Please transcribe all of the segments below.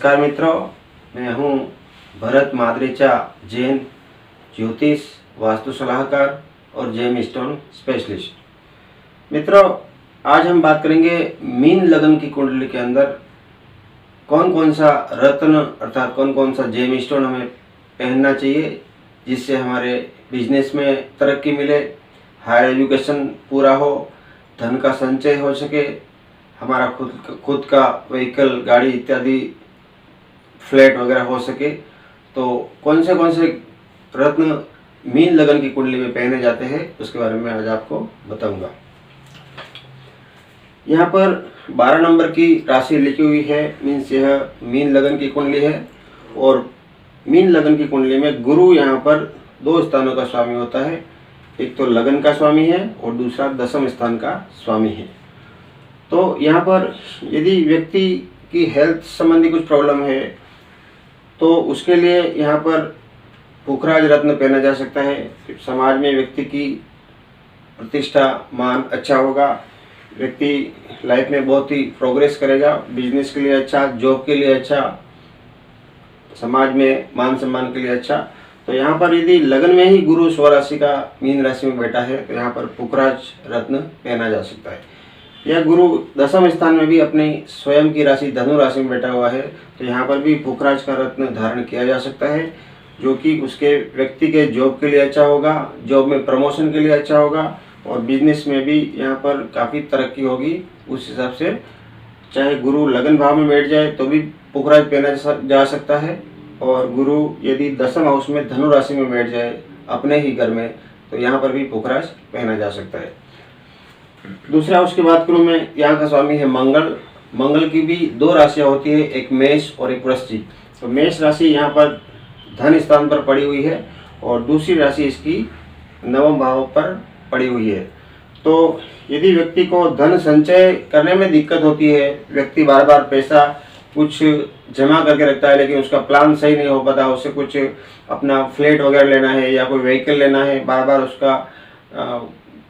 नमस्कार मित्रों, मैं हूं भरत माद्रेचा, जैन ज्योतिष वास्तु सलाहकार और जेम स्टोन स्पेशलिस्ट। मित्रों, आज हम बात करेंगे मीन लगन की कुंडली के अंदर कौन कौन सा रत्न अर्थात कौन कौन सा जेम स्टोन हमें पहनना चाहिए जिससे हमारे बिजनेस में तरक्की मिले, हायर एजुकेशन पूरा हो, धन का संचय हो सके, हमारा खुद का व्हीकल, गाड़ी इत्यादि, फ्लैट वगैरह हो सके। तो कौन से रत्न मीन लगन की कुंडली में पहने जाते हैं उसके बारे में आज आपको बताऊंगा। यहाँ पर 12 नंबर की राशि लिखी हुई है, मीन्स यह मीन लगन की कुंडली है। और मीन लगन की कुंडली में गुरु यहाँ पर 2 स्थानों का स्वामी होता है, एक तो लगन का स्वामी है और दूसरा दशम स्थान का स्वामी है। तो यहाँ पर यदि व्यक्ति की हेल्थ संबंधी कुछ प्रॉब्लम है तो उसके लिए यहाँ पर पुखराज रत्न पहना जा सकता है। समाज में व्यक्ति की प्रतिष्ठा, मान अच्छा होगा, व्यक्ति लाइफ में बहुत ही प्रोग्रेस करेगा, बिजनेस के लिए अच्छा, जॉब के लिए अच्छा, समाज में मान सम्मान के लिए अच्छा। तो यहाँ पर यदि लगन में ही गुरु स्वराशि का मीन राशि में बैठा है तो यहाँ पर पुखराज रत्न पहना जा सकता है। यह गुरु दशम स्थान में भी अपनी स्वयं की राशि धनु राशि में बैठा हुआ है तो यहाँ पर भी पुखराज का रत्न धारण किया जा सकता है, जो कि उसके व्यक्ति के जॉब के लिए अच्छा होगा, जॉब में प्रमोशन के लिए अच्छा होगा और बिजनेस में भी यहाँ पर काफ़ी तरक्की होगी। उस हिसाब से चाहे गुरु लगन भाव में बैठ जाए तो भी पुखराज पहना जा सकता है, और गुरु यदि दशम हाउस में धनु राशि में बैठ जाए अपने ही घर में तो यहाँ पर भी पुखराज पहना जा सकता है। दूसरा उसकी बात करूँ मैं, यहाँ का स्वामी है मंगल। मंगल की भी 2 राशियाँ होती है, एक मेष और एक वृश्चिक। तो मेष राशि यहाँ पर धन स्थान पर पड़ी हुई है और दूसरी राशि इसकी नवम भाव पर पड़ी हुई है। तो यदि व्यक्ति को धन संचय करने में दिक्कत होती है, व्यक्ति बार बार पैसा कुछ जमा करके रखता है लेकिन उसका प्लान सही नहीं हो पाता, उसे कुछ अपना फ्लैट वगैरह लेना है या कोई व्हीकल लेना है, बार बार उसका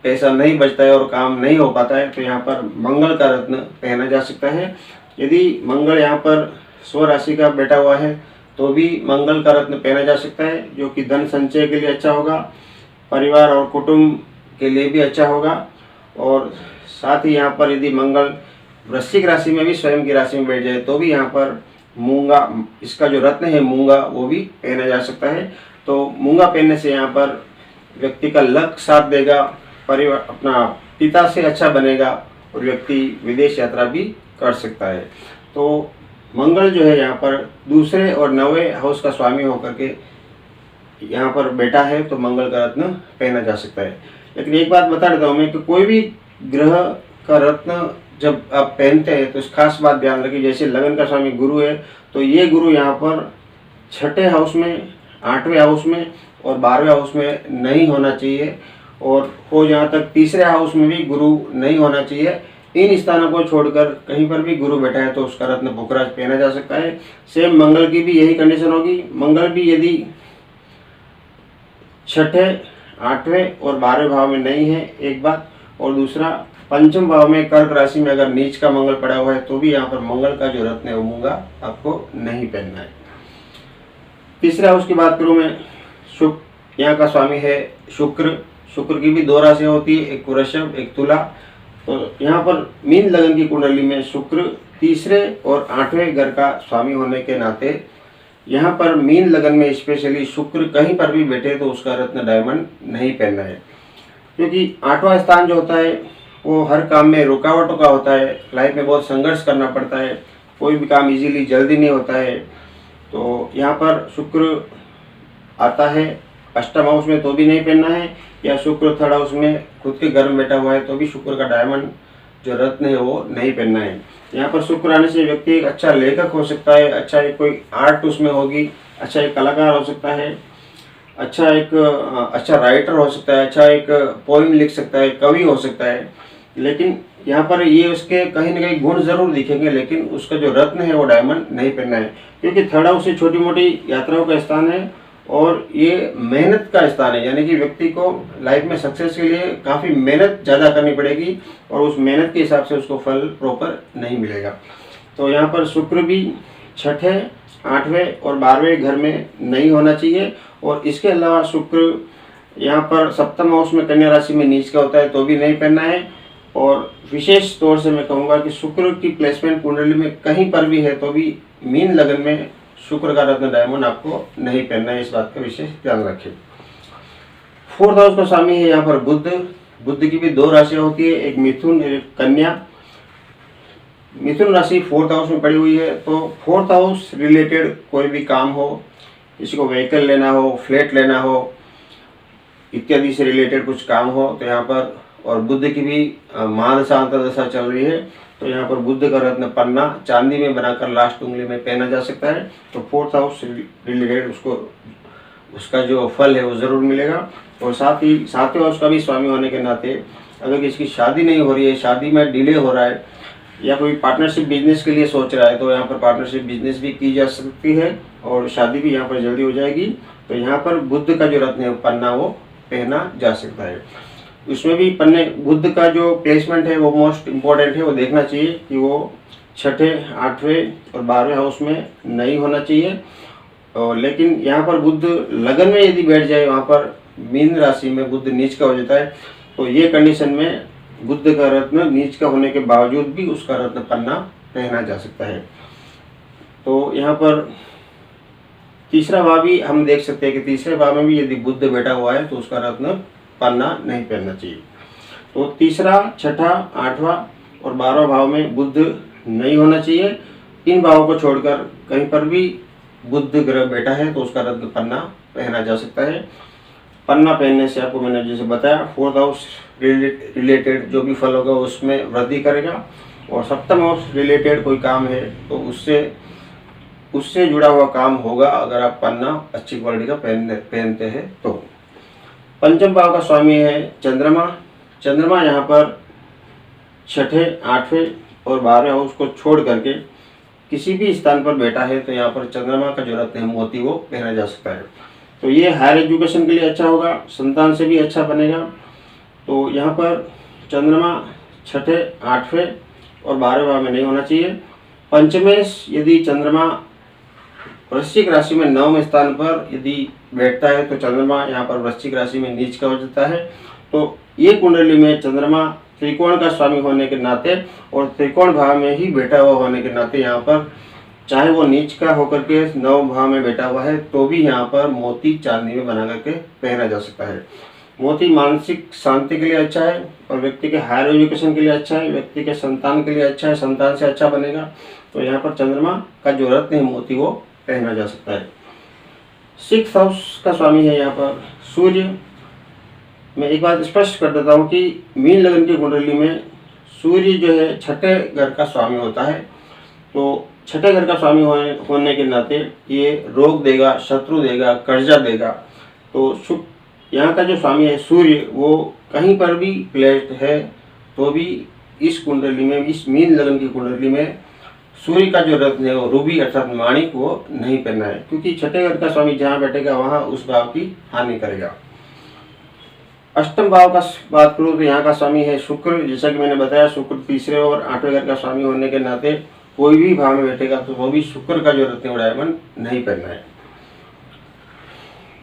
पैसा नहीं बचता है और काम नहीं हो पाता है, तो यहाँ पर मंगल का रत्न पहना जा सकता है। यदि मंगल यहाँ पर स्वराशि का बैठा हुआ है तो भी मंगल का रत्न पहना जा सकता है, जो कि धन संचय के लिए अच्छा होगा, परिवार और कुटुंब के लिए भी अच्छा होगा। और साथ ही यहाँ पर यदि मंगल वृश्चिक राशि में भी स्वयं की राशि में बैठ जाए तो भी यहाँ पर मूंगा, इसका जो रत्न है मूंगा, वो भी पहना जा सकता है। तो मूंगा पहनने से यहाँ पर व्यक्ति का लक साथ देगा, परिवार अपना पिता से अच्छा बनेगा और व्यक्ति विदेश यात्रा भी कर सकता है। तो मंगल जो है यहाँ पर दूसरे और 9वें हाउस का स्वामी होकर के यहाँ पर बैठा है तो मंगल का रत्न पहना जा सकता है। लेकिन एक बात बता देता हूँ मैं कि कोई भी ग्रह का रत्न जब आप पहनते हैं तो इस खास बात ध्यान रखिए, जैसे लगन का स्वामी गुरु है तो ये गुरु यहाँ पर 6ठे हाउस में, 8वें हाउस में और 12वें हाउस में नहीं होना चाहिए, और हो जहाँ तक 3रे हाउस में भी गुरु नहीं होना चाहिए। इन स्थानों को छोड़कर कहीं पर भी गुरु बैठा है तो उसका रत्न पुखराज पहना जा सकता है। सेम मंगल की भी यही कंडीशन होगी। मंगल भी यदि 6ठे, 8वें और 12वें भाव में नहीं है एक बात, और दूसरा पंचम भाव में कर्क राशि में अगर नीच का मंगल पड़ा हुआ है तो भी यहाँ पर मंगल का जो रत्न है वो मूंगा आपको नहीं पहनना है। 3रे हाउस की बात करूँ मैं, शुक्र यहाँ का स्वामी है शुक्र। शुक्र की भी 2 राशियाँ होती है, एक वृषभ एक तुला। तो यहाँ पर मीन लगन की कुंडली में शुक्र 3रे और 8वें घर का स्वामी होने के नाते यहाँ पर मीन लगन में स्पेशली शुक्र कहीं पर भी बैठे तो उसका रत्न डायमंड नहीं पहनना है, क्योंकि 8वां स्थान जो होता है वो हर काम में रुकावटों का होता है, लाइफ में बहुत संघर्ष करना पड़ता है, कोई भी काम इजीली जल्दी नहीं होता है। तो यहाँ पर शुक्र आता है 8म हाउस में तो भी नहीं पहनना है, या शुक्र 3rd हाउस में खुद के घर में बैठा हुआ है तो भी शुक्र का डायमंड जो रत्न है वो नहीं पहनना है। यहाँ पर शुक्र आने से व्यक्ति एक अच्छा लेखक हो सकता है, अच्छा एक कोई आर्ट उसमें होगी, अच्छा एक कलाकार हो सकता है, अच्छा राइटर हो सकता है, अच्छा एक पोइम लिख सकता है, कवि हो सकता है। लेकिन यहाँ पर ये उसके कहीं ना कहीं गुण जरूर दिखेंगे, लेकिन उसका जो रत्न है वो डायमंड नहीं पहनना है, क्योंकि 3rd हाउस से छोटी मोटी यात्राओं का स्थान है और ये मेहनत का स्थान है, यानी कि व्यक्ति को लाइफ में सक्सेस के लिए काफ़ी मेहनत ज़्यादा करनी पड़ेगी और उस मेहनत के हिसाब से उसको फल प्रॉपर नहीं मिलेगा। तो यहाँ पर शुक्र भी छठे, 8वें और 12वें घर में नहीं होना चाहिए। और इसके अलावा शुक्र यहाँ पर सप्तम हाउस में कन्या राशि में नीच का होता है तो भी नहीं पहनना है। और विशेष तौर से मैं कहूँगा कि शुक्र की प्लेसमेंट कुंडली में कहीं पर भी है तो भी मीन लगन में शुक्र का रत्न डायमंड आपको नहीं पहनना है, इस बात का विशेष ध्यान रखें। 4th हाउस का स्वामी है यहाँ पर बुध। बुध की भी 2 राशियाँ होती है, एक मिथुन एक कन्या। मिथुन राशि 4th हाउस में पड़ी हुई है, तो 4th हाउस रिलेटेड कोई भी काम हो, किसी को व्हीकल लेना हो, फ्लैट लेना हो इत्यादि से रिलेटेड कुछ काम हो तो यहाँ पर, और बुध की भी महादशा अंतर्दशा चल रही है तो यहाँ पर बुध का रत्न पन्ना चांदी में बनाकर लास्ट उंगली में पहना जा सकता है। तो 4th हाउस रिलेटेड उसका जो फल है वो ज़रूर मिलेगा। और साथ ही 7वें हाउस का भी स्वामी होने के नाते अगर किसी की शादी नहीं हो रही है, शादी में डिले हो रहा है या कोई पार्टनरशिप बिजनेस के लिए सोच रहा है तो यहाँ पर पार्टनरशिप बिजनेस भी की जा सकती है और शादी भी यहाँ पर जल्दी हो जाएगी। तो यहाँ पर बुध का जो रत्न है पन्ना वो पहना जा सकता है। उसमें भी पन्ने बुध का जो प्लेसमेंट है वो मोस्ट इम्पोर्टेंट है, वो देखना चाहिए कि वो छठे, 8वें और 12वें हाउस में नहीं होना चाहिए। और लेकिन यहाँ पर बुध लगन में यदि बैठ जाए, वहाँ पर मीन राशि में बुध नीच का हो जाता है तो ये कंडीशन में बुध का रत्न नीच का होने के बावजूद भी उसका रत्न पन्ना पहना जा सकता है। तो यहाँ पर तीसरा भाव भी हम देख सकते हैं कि तीसरे भाव में भी यदि बुध बैठा हुआ है तो उसका रत्न पन्ना नहीं पहनना चाहिए। तो तीसरा, छठा, 8वां और 12वां भाव में बुध नहीं होना चाहिए। इन भावों को छोड़कर कहीं पर भी बुध ग्रह बैठा है तो उसका रत्न पन्ना पहना जा सकता है। पन्ना पहनने से आपको मैंने जैसे बताया 4th हाउस रिलेटेड जो भी फल होगा उसमें वृद्धि करेगा। और 7th हाउस रिलेटेड कोई काम है तो उससे जुड़ा हुआ काम होगा अगर आप पन्ना अच्छी क्वालिटी का पहनते हैं तो। 5वें भाव का स्वामी है चंद्रमा। चंद्रमा यहाँ पर छठे, 8वें और 12वें हाउस को छोड़ करके किसी भी स्थान पर बैठा है तो यहाँ पर चंद्रमा का जो रत्न है मोती वो पहना जा सकता है। तो ये हायर एजुकेशन के लिए अच्छा होगा, संतान से भी अच्छा बनेगा। तो यहाँ पर चंद्रमा छठे, 8वें और 12वें भाव में नहीं होना चाहिए। पंचमेश यदि चंद्रमा वृश्चिक राशि में 9वें स्थान पर यदि बैठता है तो चंद्रमा यहाँ पर वृश्चिक राशि में नीच का हो जाता है। तो ये कुंडली में चंद्रमा त्रिकोण का स्वामी होने के नाते और त्रिकोण भाव में ही बैठा हुआ होने के नाते यहाँ पर चाहे वो नीच का होकर के 9 भाव में बैठा हुआ है तो भी यहाँ पर मोती चांदी में बना करके पहना जा सकता है। मोती मानसिक शांति के लिए अच्छा है और व्यक्ति के हायर एजुकेशन के लिए अच्छा है, व्यक्ति के संतान के लिए अच्छा है, संतान से अच्छा बनेगा। तो यहाँ पर चंद्रमा का जो रत्न है मोती वो पहना जा सकता है। 6th हाउस का स्वामी है यहाँ पर सूर्य। मैं एक बात स्पष्ट कर देता हूँ कि मीन लगन की कुंडली में सूर्य जो है छठे घर का स्वामी होता है। तो छठे घर का स्वामी होने के नाते ये रोग देगा, शत्रु देगा, कर्जा देगा। तो यहाँ का जो स्वामी है सूर्य वो कहीं पर भी प्लेस्ड है तो भी इस कुंडली में, इस मीन लगन की कुंडली में सूर्य का जो रत्न है वो रूबी अर्थात माणिक वो नहीं पहनना है, क्योंकि छठे घर का स्वामी जहाँ बैठेगा वहाँ उस भाव की हानि करेगा। 8वें भाव का बात करूँ तो यहाँ का स्वामी है शुक्र। जैसा कि मैंने बताया शुक्र तीसरे और 8वें घर का स्वामी होने के नाते कोई भी भाव में बैठेगा तो वो भी शुक्र का जो रत्न डायमंड नहीं पहनना है।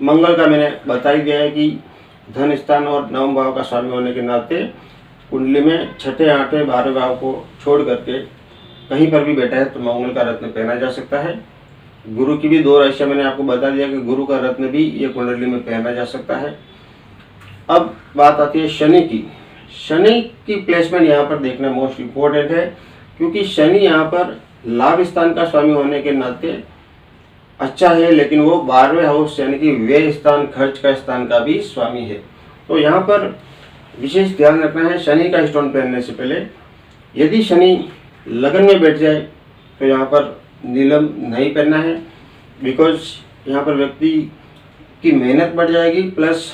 मंगल का मैंने बता ही दिया है कि धन स्थान और 9वें भाव का स्वामी होने के नाते कुंडली में छठे, 8वें, 12वें भाव को छोड़ करके कहीं पर भी बैठा है तो मंगल का रत्न पहना जा सकता है। गुरु की भी 2 राशियां मैंने आपको बता दिया कि गुरु का रत्न भी ये कुंडली में पहना जा सकता है। अब बात आती है शनि की। शनि की प्लेसमेंट यहाँ पर देखना मोस्ट इम्पोर्टेंट है, क्योंकि शनि यहाँ पर लाभ स्थान का स्वामी होने के नाते अच्छा है, लेकिन वो 12वें हाउस यानी कि व्यय स्थान, खर्च का स्थान का भी स्वामी है। तो यहाँ पर विशेष ध्यान रखना है शनि का स्टोन पहनने से पहले। यदि शनि लगन में बैठ जाए तो यहाँ पर नीलम नहीं पहनना है, बिकॉज यहाँ पर व्यक्ति की मेहनत बढ़ जाएगी, प्लस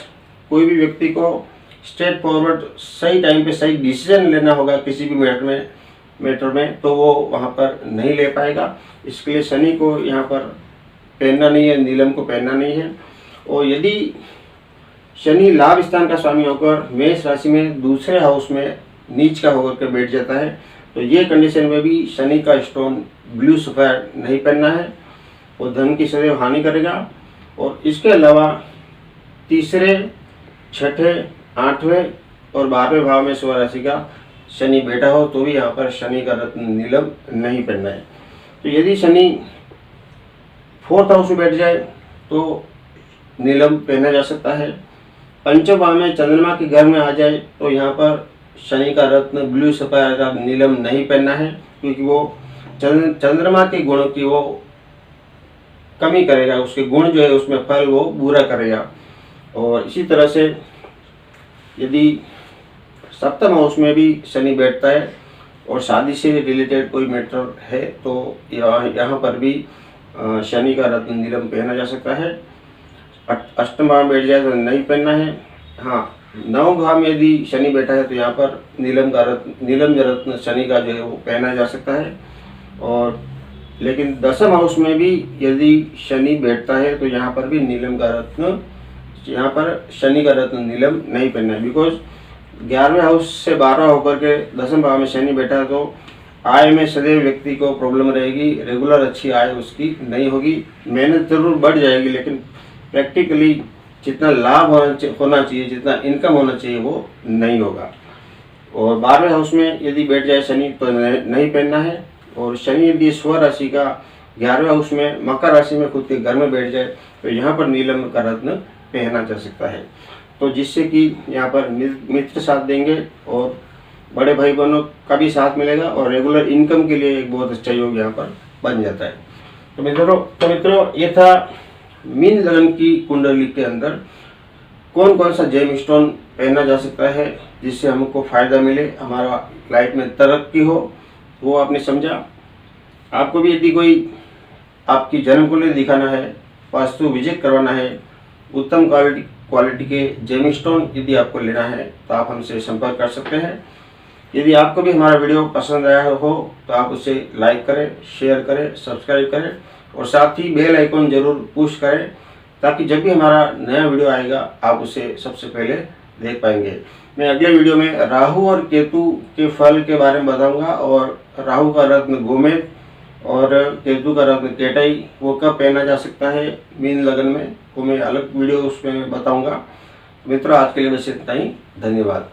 कोई भी व्यक्ति को स्ट्रेट फॉरवर्ड सही टाइम पे सही डिसीजन लेना होगा किसी भी मैटर में तो वो वहाँ पर नहीं ले पाएगा। इसके लिए शनि को यहाँ पर पहनना नहीं है, नीलम को पहनना नहीं है। और यदि शनि लाभ स्थान का स्वामी होकर मेष राशि में दूसरे हाउस में नीच का होकर के बैठ जाता है तो ये कंडीशन में भी शनि का स्टोन ब्लू सफ़ायर नहीं पहनना है, वो धन की सदैव हानि करेगा। और इसके अलावा तीसरे, छठे, 8वें और 12वें भाव में स्वर्ण राशि का शनि बैठा हो तो भी यहाँ पर शनि का रत्न नीलम नहीं पहनना है। तो यदि शनि 4th हाउस में बैठ जाए तो नीलम पहना जा सकता है। पंचम भाव में चंद्रमा के घर में आ जाए तो यहाँ पर शनि का रत्न ब्लू सफ़ायर का नीलम नहीं पहनना है, क्योंकि वो चंद्रमा के गुणों की वो कमी करेगा, उसके गुण जो है उसमें फल वो बुरा करेगा। और इसी तरह से यदि 7th हाउस में भी शनि बैठता है और शादी से रिलेटेड कोई मैटर है तो यहाँ पर भी शनि का रत्न नीलम पहना जा सकता है। 8वें भाव में बैठ जाए तो नहीं पहनना है। हाँ, 9वें भाव में यदि शनि बैठा है तो यहाँ पर नीलम रत्न शनि का जो है वो पहना जा सकता है। और लेकिन 10th हाउस में भी यदि शनि बैठता है तो यहाँ पर भी शनि का रत्न नीलम नहीं पहनना है, बिकॉज 11वें हाउस से 12 होकर के 10वें भाव में शनि बैठा है तो आय में सदैव व्यक्ति को प्रॉब्लम रहेगी, रेगुलर अच्छी आय उसकी नहीं होगी। मेहनत जरूर बढ़ जाएगी लेकिन प्रैक्टिकली जितना लाभ होना चाहिए, जितना इनकम होना चाहिए वो नहीं होगा। और 12वें हाउस में यदि बैठ जाए शनि तो नहीं पहनना है। और शनि यदि स्वर्ण राशि का 11वें हाउस में मकर राशि में खुद के घर में बैठ जाए तो यहाँ पर नीलम का रत्न पहना जा सकता है, तो जिससे कि यहाँ पर मित्र साथ देंगे और बड़े भाई बहनों का भी साथ मिलेगा और रेगुलर इनकम के लिए एक बहुत अच्छा योग यहाँ पर बन जाता है। तो मित्रों ये था मीन लगन की कुंडली के अंदर कौन कौन सा जेम स्टोन पहना जा सकता है जिससे हमको फ़ायदा मिले, हमारा लाइफ में तरक्की हो, वो आपने समझा। आपको भी यदि कोई आपकी जन्म कुंडली दिखाना है, वास्तु विजिट करवाना है, उत्तम क्वालिटी के जेम स्टोन यदि आपको लेना है तो आप हमसे संपर्क कर सकते हैं। यदि आपको भी हमारा वीडियो पसंद आया हो तो आप उसे लाइक करें, शेयर करें, सब्सक्राइब करें और साथ ही बेल आइकॉन जरूर पुश करें, ताकि जब भी हमारा नया वीडियो आएगा आप उसे सबसे पहले देख पाएंगे। मैं अगले वीडियो में राहु और केतु के फल के बारे में बताऊंगा और राहु का रत्न गोमेद और केतु का रत्न केटई वो कब पहना जा सकता है मीन लगन में, वो मैं अलग वीडियो उसमें बताऊंगा। मित्रों आज के लिए बस इतना ही, धन्यवाद।